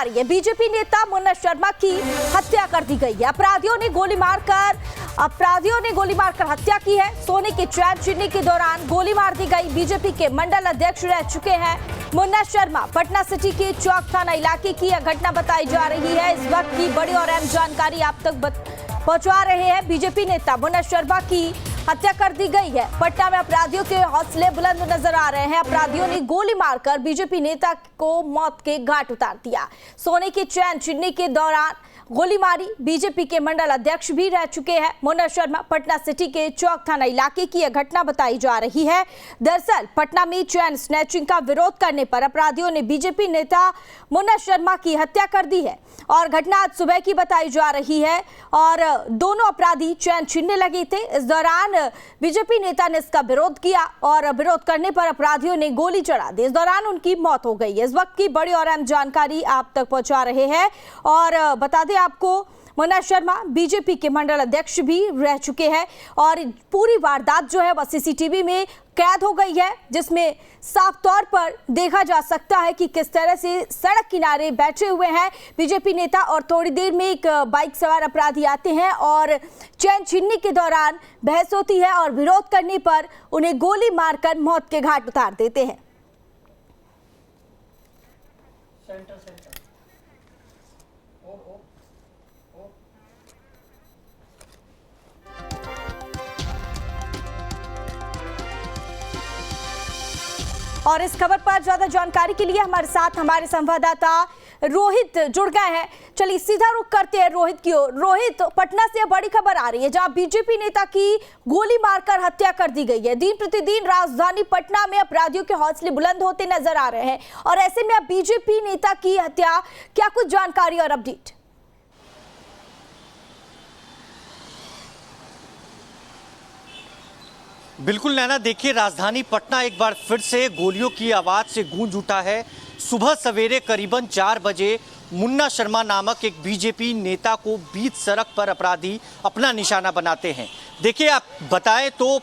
आ रही है। बीजेपी नेता मुन्ना शर्मा की हत्या कर दी गई है। अपराधियों ने गोली मारकर हत्या की है। सोने की चैन छीनने के दौरान गोली मार दी गई। बीजेपी के मंडल अध्यक्ष रह चुके हैं मुन्ना शर्मा। पटना सिटी के चौक थाना इलाके की यह घटना बताई जा रही है। इस वक्त की बड़ी और अहम जानकारी आप तक पहुंचा रहे हैं। बीजेपी नेता मुन्ना शर्मा की हत्या कर दी गई है। पटना में अपराधियों के हौसले बुलंद नजर आ रहे हैं। अपराधियों ने गोली मारकर बीजेपी नेता को मौत के घाट उतार दिया। सोने की चैन छीनने के दौरान गोली मारी। बीजेपी के मंडल अध्यक्ष भी रह चुके हैं मुन्ना शर्मा। पटना सिटी के चौक थाना इलाके की यह घटना बताई जा रही है। दरअसल पटना में चैन स्नैचिंग का विरोध करने पर अपराधियों ने बीजेपी नेता मुन्ना शर्मा की हत्या कर दी है और घटना आज सुबह की बताई जा रही है और दोनों अपराधी चैन छीनने लगे थे। इस दौरान बीजेपी नेता ने इसका विरोध किया और विरोध करने पर अपराधियों ने गोली चला दी। इस दौरान उनकी मौत हो गई है। इस वक्त की बड़ी और अहम जानकारी आप तक पहुंचा रहे हैं और बता दें आपको मुन्ना शर्मा बीजेपी के मंडल अध्यक्ष भी रह चुके हैं और पूरी वारदात जो है वह सीसीटीवी में कैद हो गई है, जिसमें साफ तौर पर देखा जा सकता है कि किस तरह से सड़क किनारे बैठे हुए हैं बीजेपी नेता और थोड़ी देर में एक बाइक सवार अपराधी आते हैं और चैन छीनने के दौरान बहस होती है और विरोध करने पर उन्हें गोली मारकर मौत के घाट उतार देते हैं। और इस खबर पर ज्यादा जानकारी के लिए हमारे साथ हमारे संवाददाता रोहित जुड़ गए हैं। चलिए सीधा रुख करते हैं रोहित की ओर। रोहित, पटना से बड़ी खबर आ रही है जहां बीजेपी नेता की गोली मारकर हत्या कर दी गई है। दिन प्रतिदिन राजधानी पटना में अपराधियों के हौसले बुलंद होते नजर आ रहे हैं और ऐसे में अब बीजेपी नेता की हत्या, क्या कुछ जानकारी और अपडेट? बिल्कुल नैना, देखिए राजधानी पटना एक बार फिर से गोलियों की आवाज से गूंज उठा है। सुबह सवेरे करीबन 4 बजे मुन्ना शर्मा नामक एक बीजेपी नेता को बीच सड़क पर अपराधी अपना निशाना बनाते हैं। देखिए आप बताएं तो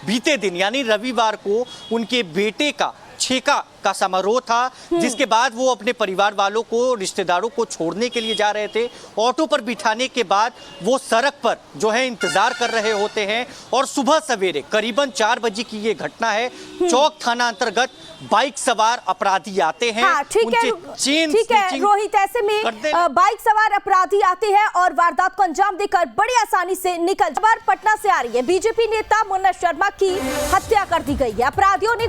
बीते दिन यानी रविवार को उनके बेटे का छेका का समारोह था, जिसके बाद वो अपने परिवार वालों को, रिश्तेदारों को छोड़ने के लिए जा रहे थे। ऑटो पर बिठाने के बाद वो सड़क पर जो है इंतजार कर रहे होते हैं और सुबह सवेरे करीबन 4 बजे की ये घटना है। चौक थाना अंतर्गत बाइक सवार अपराधी आते हैं। हाँ, ठीक है रोहित, ऐसे में बाइक सवार अपराधी आते हैं और वारदात को अंजाम देकर बड़ी आसानी से निकल। खबर पटना से आ रही है। बीजेपी नेता मुन्ना शर्मा की हत्या कर दी गई है। अपराधियों ने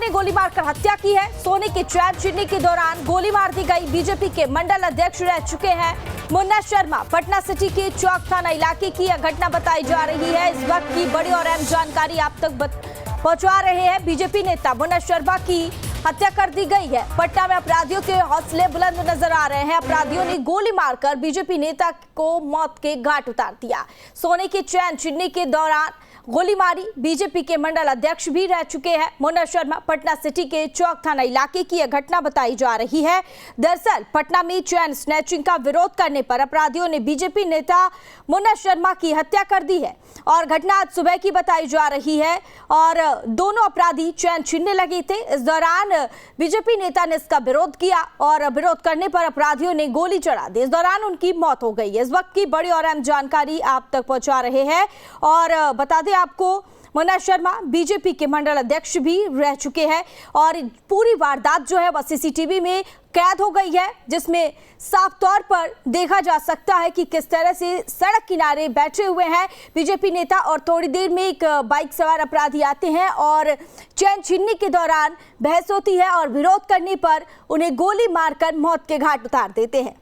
गोली मारकर हत्या की है। सोने की चैन छीनने के दौरान गोली मार दी गई। बीजेपी के मंडल अध्यक्ष रह चुके हैं मुन्ना शर्मा। पटना सिटी के चौक थाना इलाके की यह घटना बताई जा रही है। इस वक्त की बड़ी और अहम जानकारी आप तक पहुंचा रहे हैं। बीजेपी नेता मुन्ना शर्मा की हत्या कर दी गई है। पटना में अपराधियों के हौसले बुलंद नजर आ रहे हैं। अपराधियों ने गोली मारकर बीजेपी नेता को मौत के घाट उतार दिया। सोने की चैन छीनने के दौरान गोली मारी। बीजेपी के मंडल अध्यक्ष भी रह चुके हैं मुन्ना शर्मा। पटना सिटी के चौक थाना इलाके की यह घटना बताई जा रही है। दरअसल पटना में चैन स्नैचिंग का विरोध करने पर अपराधियों ने बीजेपी नेता मुन्ना शर्मा की हत्या कर दी है और घटना आज सुबह की बताई जा रही है और दोनों अपराधी चैन छीनने लगे थे। इस दौरान बीजेपी नेता ने इसका विरोध किया और विरोध करने पर अपराधियों ने गोली चला दी। इस दौरान उनकी मौत हो गई है। इस वक्त की बड़ी और अहम जानकारी आप तक पहुंचा रहे हैं और बता दें आपको मुन्ना शर्मा बीजेपी के मंडल अध्यक्ष भी रह चुके हैं और पूरी वारदात जो है वह सीसीटीवी में कैद हो गई है, जिसमें साफ तौर पर देखा जा सकता है कि किस तरह से सड़क किनारे बैठे हुए हैं बीजेपी नेता और थोड़ी देर में एक बाइक सवार अपराधी आते हैं और चैन छीनने के दौरान बहस होती है और विरोध करने पर उन्हें गोली मारकर मौत के घाट उतार देते हैं।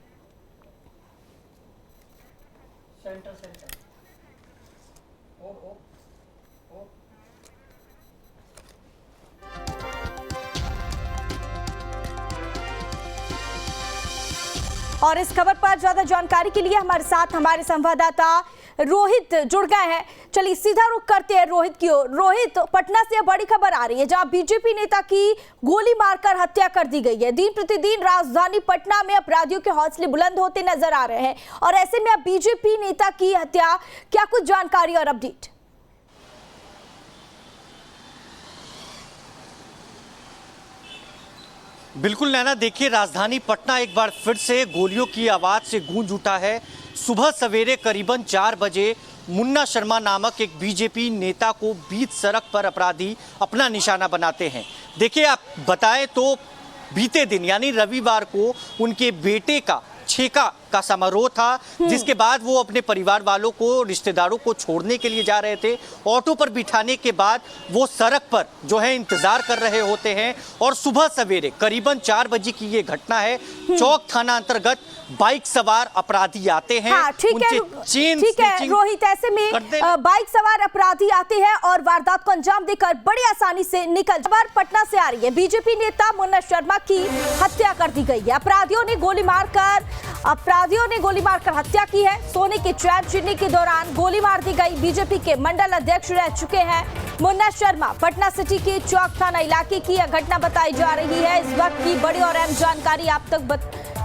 और इस खबर पर ज्यादा जानकारी के लिए हमारे साथ हमारे संवाददाता रोहित जुड़ गए हैं। चलिए सीधा रुख करते हैं रोहित की ओर। रोहित, पटना से बड़ी खबर आ रही है जहां बीजेपी नेता की गोली मारकर हत्या कर दी गई है। दिन प्रतिदिन राजधानी पटना में अपराधियों के हौसले बुलंद होते नजर आ रहे हैं और ऐसे में अब बीजेपी नेता की हत्या, क्या कुछ जानकारी और अपडेट? बिल्कुल नैना, देखिए राजधानी पटना एक बार फिर से गोलियों की आवाज से गूंज उठा है। सुबह सवेरे करीबन 4 बजे मुन्ना शर्मा नामक एक बीजेपी नेता को बीच सड़क पर अपराधी अपना निशाना बनाते हैं। देखिए, आप बताएं तो बीते दिन यानी रविवार को उनके बेटे का छेका का समारोह था, जिसके बाद वो अपने परिवार वालों को, रिश्तेदारों को छोड़ने के लिए जा रहे थे। ऑटो पर बिठाने के बाद वो सड़क पर जो है इंतजार कर रहे होते हैं और सुबह सवेरे करीबन 4 बजे की ये घटना है। चौक थाना अंतर्गत बाइक सवार अपराधी आते हैं। हाँ, ठीक है रोहित, ऐसे में बाइक सवार अपराधी आते हैं और वारदात को अंजाम देकर बड़ी आसानी से निकल। खबर पटना से आ रही है। बीजेपी नेता मुन्ना शर्मा की हत्या कर दी गई है। अपराधियों ने गोली मारकर हत्या की है। सोने की चैन छीनने के दौरान गोली मार दी गई। बीजेपी के मंडल अध्यक्ष रह चुके हैं मुन्ना शर्मा। पटना सिटी के चौक थाना इलाके की यह घटना बताई जा रही है। इस वक्त की बड़ी और अहम जानकारी आप तक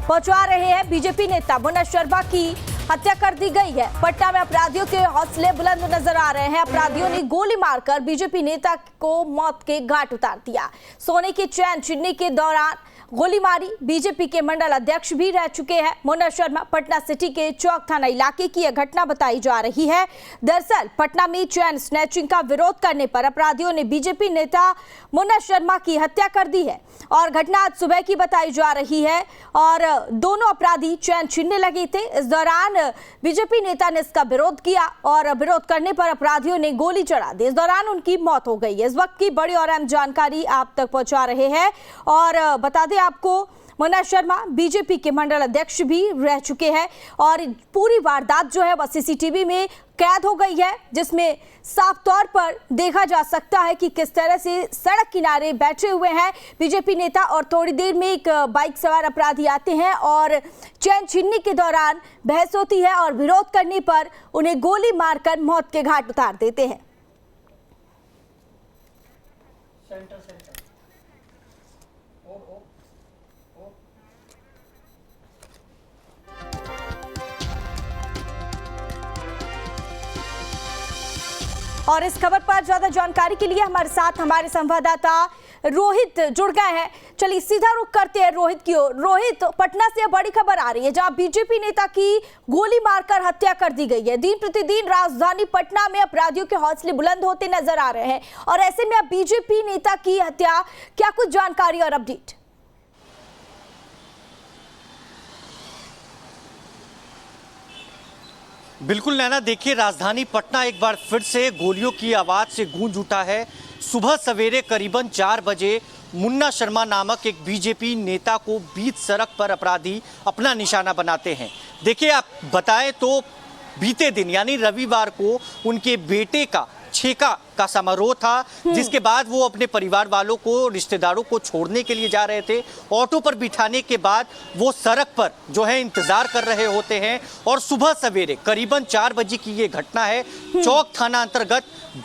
पहुंचा रहे हैं। बीजेपी नेता मुन्ना शर्मा की हत्या कर दी गई है। पटना में अपराधियों के हौसले बुलंद नजर आ रहे हैं। अपराधियों ने गोली मारकर बीजेपी नेता को मौत के घाट उतार दिया। सोने की चैन छीनने के दौरान गोली मारी। बीजेपी के मंडल अध्यक्ष भी रह चुके हैं मुन्ना शर्मा। पटना सिटी के चौक थाना इलाके की यह घटना बताई जा रही है। दरअसल पटना में चैन स्नैचिंग का विरोध करने पर अपराधियों ने बीजेपी नेता मुन्ना शर्मा की हत्या कर दी है और घटना आज सुबह की बताई जा रही है और दोनों अपराधी चैन छीनने लगे थे। इस दौरान बीजेपी नेता ने इसका विरोध किया और विरोध करने पर अपराधियों ने गोली चला दी। इस दौरान उनकी मौत हो गई है। इस वक्त की बड़ी और अहम जानकारी आप तक पहुंचा रहे हैं और बता दें आपको, मुन्ना शर्मा बीजेपी के मंडल अध्यक्ष भी रह चुके हैं और पूरी वारदात जो है वह सीसीटीवी में कैद हो गई है, जिसमें साफ तौर पर देखा जा सकता है कि किस तरह से सड़क किनारे बैठे हुए हैं बीजेपी नेता और थोड़ी देर में एक बाइक सवार अपराधी आते हैं और चैन छीनने के दौरान बहस होती है और विरोध करने पर उन्हें गोली मारकर मौत के घाट उतार देते हैं। और इस खबर पर ज्यादा जानकारी के लिए हमारे साथ हमारे संवाददाता रोहित जुड़ गए हैं। चलिए सीधा रुख करते हैं रोहित की ओर। रोहित, पटना से बड़ी खबर आ रही है जहां बीजेपी नेता की गोली मारकर हत्या कर दी गई है। दिन प्रतिदिन राजधानी पटना में अपराधियों के हौसले बुलंद होते नजर आ रहे हैं और ऐसे में अब बीजेपी नेता की हत्या, क्या कुछ जानकारी और अपडेट? बिल्कुल नैना, देखिए राजधानी पटना एक बार फिर से गोलियों की आवाज से गूंज उठा है। सुबह सवेरे करीबन 4 बजे मुन्ना शर्मा नामक एक बीजेपी नेता को बीच सड़क पर अपराधी अपना निशाना बनाते हैं। देखिए, आप बताएं तो बीते दिन यानी रविवार को उनके बेटे का छेका का समारोह था, जिसके बाद वो अपने परिवार वालों को, रिश्तेदारों को छोड़ने के लिए जा रहे थे। ऑटो पर बिठाने के बाद वो सड़क पर जो है इंतजार कर रहे होते हैं और सुबह सवेरे करीबन 4 बजे की ये घटना है। चौक थाना अंतर्गत